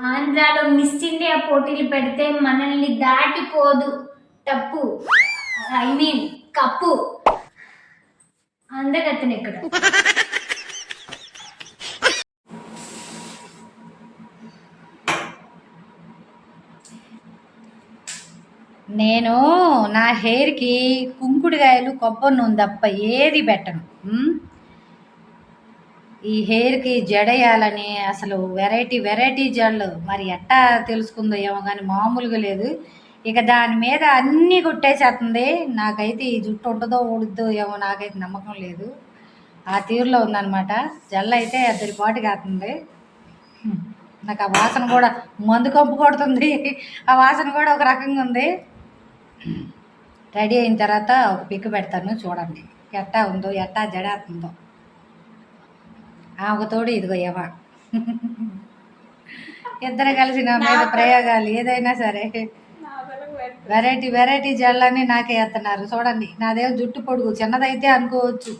ఆంధ్రాలో miss India పోటీలు పెడితే మనల్ని దాటిపోదు టప్పు, ఐ మీన్ కప్పు. అందగత్తెను ఇక్కడ. నేను నా హెయిర్కి కుంకుడుకాయలు కొబ్బరి నూనె తప్ప ఏది పెట్టను. ఈ హెయిర్కి జడేయాలని అసలు వెరైటీ జడలు మరి ఎట్టా తెలుసుకుందో ఏమో కానీ మామూలుగా లేదు. ఇక దాని మీద అన్నీ కొట్టేసేస్తుంది. నాకైతే ఈ జుట్టు ఉంటుందో ఊడుద్దో ఏమో నాకైతే నమ్మకం లేదు. ఆ తీరులో ఉందన్నమాట. జల్ల అయితే అద్దరిపాటు కాస్తుంది. నాకు ఆ వాసన కూడా మందు కంపు కొడుతుంది. ఆ వాసన కూడా ఒక రకంగా ఉంది. రెడీ అయిన తర్వాత ఒక పిక్ పెడతాను, చూడండి ఎట్టా ఉందో, ఎట్టా జడేస్తుందో. ఒక తోడు ఇదిగో ఏమా ఇద్దరు కలిసి నా మీద ప్రయోగాలు ఏదైనా సరే వెరైటీ జళ్ళని నాకే వేస్తున్నారు. చూడండి నాదేమో జుట్టు పొడుగు, చిన్నదైతే అనుకోవచ్చు.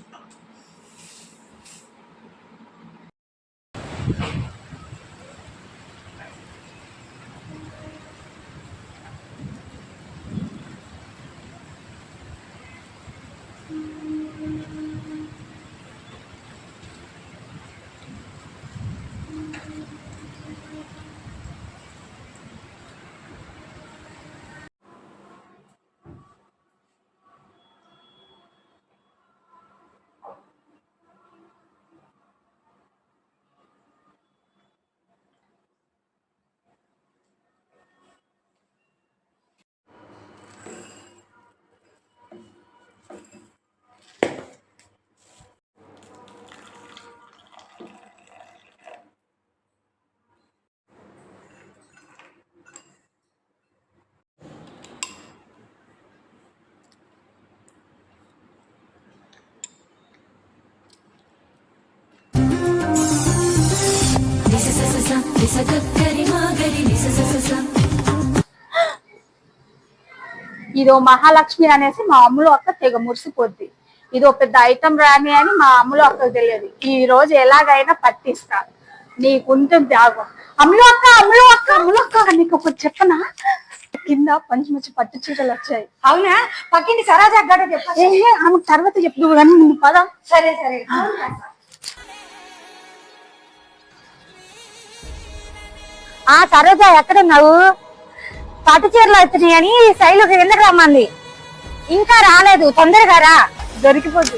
ఇదో మహాలక్ష్మి అనేసి మా అమ్ములు అక్క తెగ మురిసిపోద్ది. ఇదో పెద్ద ఐటమ్ రాని అని మా అమ్ములు అక్కకు తెలియదు. ఈ రోజు ఎలాగైనా పట్టిస్తా, నీకుంటుంది ఆగు. అమ్ములు అక్క నీకు ఒకటి చెప్పనా, కింద మంచి పట్టు చీరలు వచ్చాయి. అవునా? పక్కింటి సరాజా గడ ఆమెకు తర్వాత చెప్తూ కానీ నువ్వు పద. సరే. సరోజ ఎక్కడున్నావు? పట్టు చీరలు వచ్చినాయి అని శైలుకి ఎందుకు రమ్మంది, ఇంకా రాలేదు, తొందరగా రా. దొరికిపోద్ది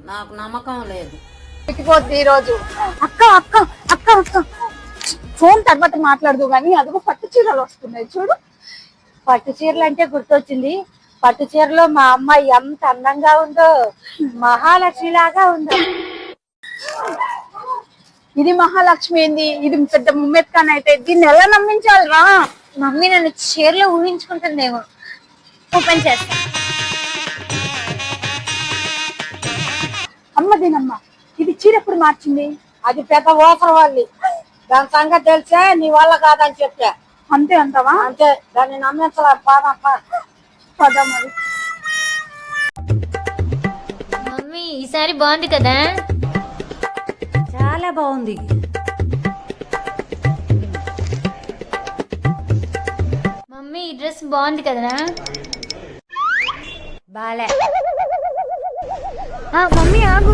నాకు నమ్మకం లేదు. దొరికిపోద్ది ఈ రోజు. అక్క ఫోన్ తర్వాత మాట్లాడదు కానీ అదిగో పట్టు చీరలు వస్తున్నాయి చూడు. పట్టు చీరలు అంటే గుర్తొచ్చింది. పట్టు చీరలో మా అమ్మ ఎంత అందంగా ఉందో, మహాలక్ష్మి లాగా ఉందో. ఇది మహాలక్ష్మి ఏంది, ఇది పెద్ద ముమ్మెత్కాన్ అయితే దీన్ని ఎలా నమ్మించాలి రా? మమ్మీ నన్ను చీరలో ఊహించుకుంటుందేమో. ఓపెన్ చేస్తా. అమ్మదేనమ్మ, ఇది చీర ఎప్పుడు మార్చింది? అది పెద్ద ఓసర వాళ్ళు, దాని సంగతి తెలిసే నీ వల్ల కాదని చెప్పా. అంతే అంటావా? అంతే, దాన్ని నమ్మించలే. పద మరి. మమ్మీ ఈసారి బాగుంది కదా? చాలా బాగుంది. మమ్మీ ఈ డ్రెస్ బాగుంది కదా? బాలే. మమ్మీ ఆగు.